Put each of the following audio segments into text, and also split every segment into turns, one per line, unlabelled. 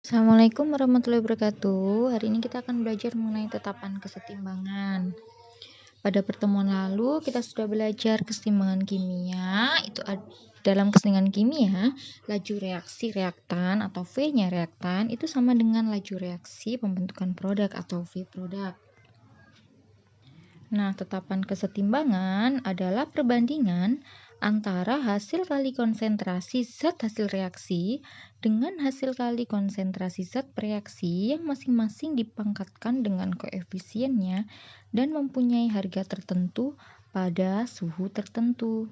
Assalamualaikum warahmatullahi wabarakatuh. Hari ini kita akan belajar mengenai tetapan kesetimbangan. Pada pertemuan lalu kita sudah belajar kesetimbangan kimia. Dalam kesetimbangan kimia, laju reaksi reaktan atau V-nya reaktan itu sama dengan laju reaksi pembentukan produk atau V produk. Nah, tetapan kesetimbangan adalah perbandingan antara hasil kali konsentrasi zat hasil reaksi dengan hasil kali konsentrasi zat bereaksi yang masing-masing dipangkatkan dengan koefisiennya dan mempunyai harga tertentu pada suhu tertentu.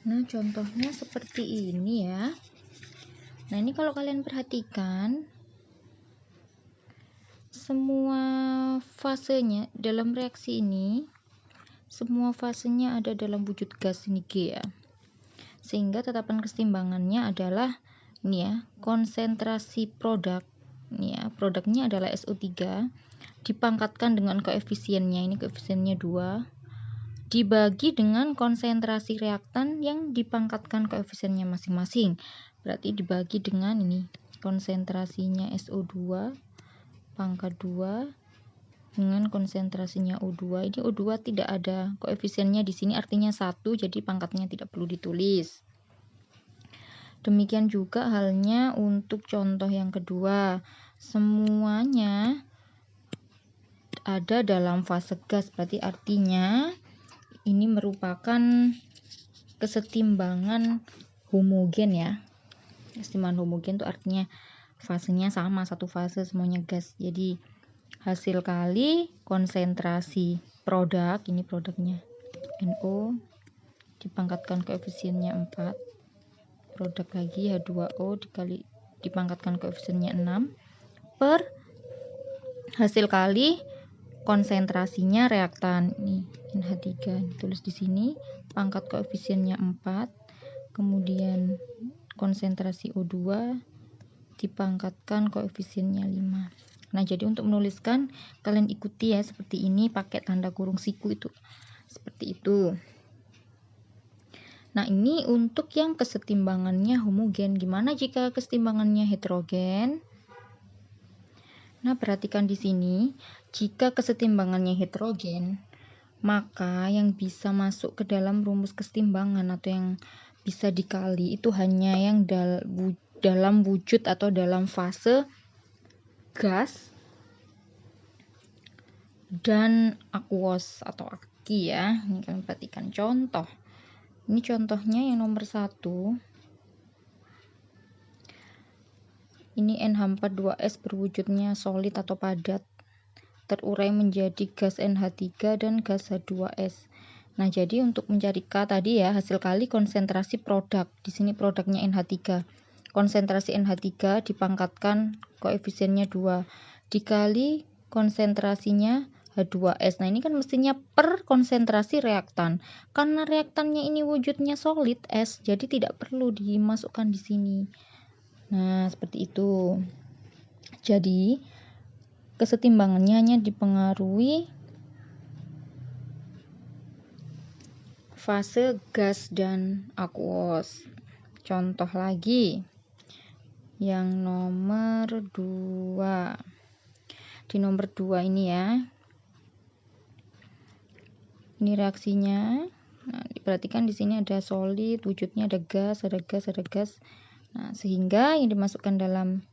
Nah, contohnya seperti ini ya. Nah, ini kalau kalian perhatikan, semua fasenya dalam reaksi ini, semua fasenya ada dalam wujud gas ini G ya. Sehingga tetapan kesetimbangannya adalah ini ya, konsentrasi produk. Ini ya, produknya adalah SO3 dipangkatkan dengan koefisiennya, ini koefisiennya 2, dibagi dengan konsentrasi reaktan yang dipangkatkan koefisiennya masing-masing. Berarti dibagi dengan ini, konsentrasinya SO2 pangkat 2 dengan konsentrasinya O2. Ini O2 tidak ada koefisiennya di sini, artinya 1, jadi pangkatnya tidak perlu ditulis. Demikian juga halnya untuk contoh yang kedua. Semuanya ada dalam fase gas, berarti artinya ini merupakan kesetimbangan homogen ya. Kesetimbangan homogen itu artinya fasenya sama, satu fase semuanya gas. Jadi hasil kali konsentrasi produk, ini produknya NO dipangkatkan koefisiennya 4, produk lagi H2O dipangkatkan koefisiennya 6 per hasil kali konsentrasinya reaktan, ini NH3 ditulis di sini, pangkat koefisiennya 4, kemudian konsentrasi O2 dipangkatkan koefisiennya 5. Nah, jadi untuk menuliskan kalian ikuti ya seperti ini, pakai tanda kurung siku itu. Seperti itu. Nah, ini untuk yang kesetimbangannya homogen. Gimana jika kesetimbangannya heterogen? Nah, perhatikan di sini, jika kesetimbangannya heterogen, maka yang bisa masuk ke dalam rumus kesetimbangan atau yang bisa dikali itu hanya yang dalam wujud atau dalam fase gas dan aquos atau aki ya. Ini kalian perhatikan contoh. Ini contohnya yang nomor 1. Ini NH42S berwujudnya solid atau padat, terurai menjadi gas NH3 dan gas H2S. Nah, jadi untuk mencari K tadi ya, hasil kali konsentrasi produk. Di sini produknya NH3. Konsentrasi NH3 dipangkatkan koefisiennya 2 dikali konsentrasinya H2S. Nah, ini kan mestinya per konsentrasi reaktan. Karena reaktannya ini wujudnya solid S, jadi tidak perlu dimasukkan di sini. Nah, seperti itu. Jadi, kesetimbangannya hanya dipengaruhi fase gas dan aquos. Contoh lagi. Yang nomor 2. Di nomor 2 ini ya. Ini reaksinya. Nah, diperhatikan di sini ada solid, wujudnya ada gas, ada gas, ada gas. Nah, sehingga yang dimasukkan dalam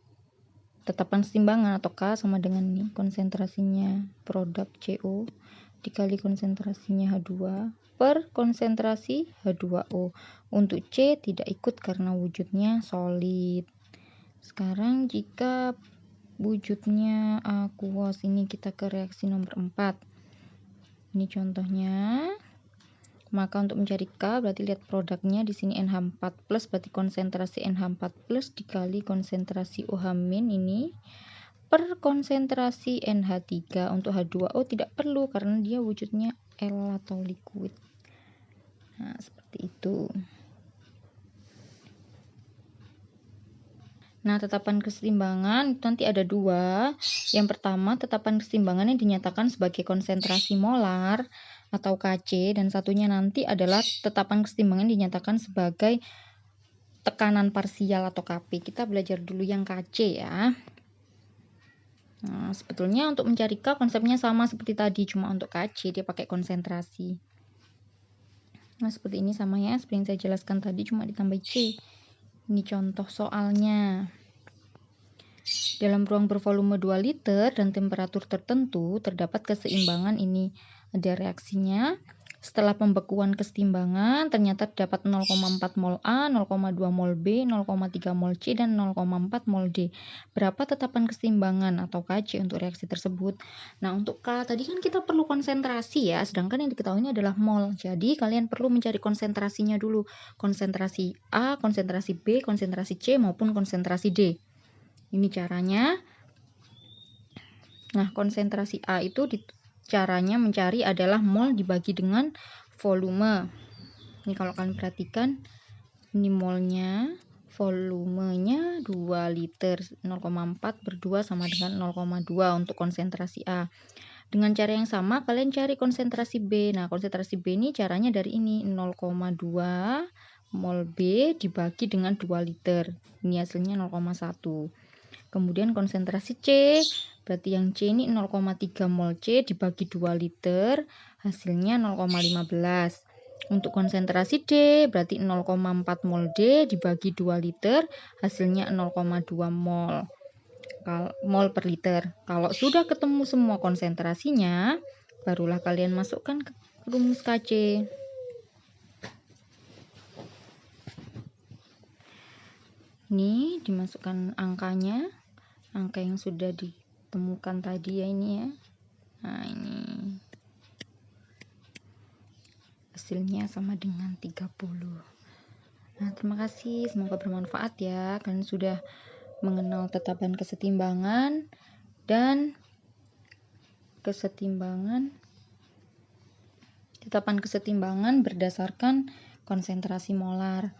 tetapan kesetimbangan atau K sama dengan ini, konsentrasinya produk CO dikali konsentrasinya H2 per konsentrasi H2O. Untuk C tidak ikut karena wujudnya solid. Sekarang jika wujudnya aquos, ini kita ke reaksi nomor 4. Ini contohnya. Maka untuk mencari K berarti lihat produknya di sini NH4+, berarti konsentrasi NH4+ dikali konsentrasi OH- ini per konsentrasi NH3. Untuk H2O tidak perlu karena dia wujudnya L atau liquid. Nah, seperti itu. Nah, tetapan kesetimbangan nanti ada 2. Yang pertama, tetapan kesetimbangan yang dinyatakan sebagai konsentrasi molar atau Kc, dan satunya nanti adalah tetapan kesetimbangan dinyatakan sebagai tekanan parsial atau Kp. Kita belajar dulu yang Kc ya. Nah, sebetulnya untuk mencari K konsepnya sama seperti tadi, cuma untuk Kc dia pakai konsentrasi. Nah, seperti ini sama ya, seperti yang saya jelaskan tadi, cuma ditambah C. Ini contoh soalnya. Dalam ruang bervolume 2 liter dan temperatur tertentu, terdapat keseimbangan ini. Ada reaksinya. Setelah pembekuan kesetimbangan, ternyata terdapat 0,4 mol A, 0,2 mol B, 0,3 mol C, dan 0,4 mol D. Berapa tetapan keseimbangan atau Kc untuk reaksi tersebut? Nah, untuk K tadi kan kita perlu konsentrasi ya, sedangkan yang diketahui ini adalah mol. Jadi, kalian perlu mencari konsentrasinya dulu. Konsentrasi A, konsentrasi B, konsentrasi C, maupun konsentrasi D. Ini caranya. Nah, konsentrasi A itu caranya mencari adalah mol dibagi dengan volume. Ini kalau kalian perhatikan, ini molnya, volumenya 2 liter, 0,4 per 2 sama dengan 0,2 untuk konsentrasi A. Dengan cara yang sama, kalian cari konsentrasi B. Nah, konsentrasi B ini caranya dari ini, 0,2 mol B dibagi dengan 2 liter. Ini hasilnya 0,1. Kemudian konsentrasi C, berarti yang C ini 0,3 mol C dibagi 2 liter, hasilnya 0,15. Untuk konsentrasi D, berarti 0,4 mol D dibagi 2 liter, hasilnya 0,2 mol per liter. Kalau sudah ketemu semua konsentrasinya, barulah kalian masukkan ke rumus Kc. Ini dimasukkan angkanya. Angka yang sudah ditemukan tadi ya ini ya. Nah, ini hasilnya sama dengan 30. Nah, terima kasih, semoga bermanfaat ya. Kalian sudah mengenal tetapan kesetimbangan dan tetapan kesetimbangan berdasarkan konsentrasi molar.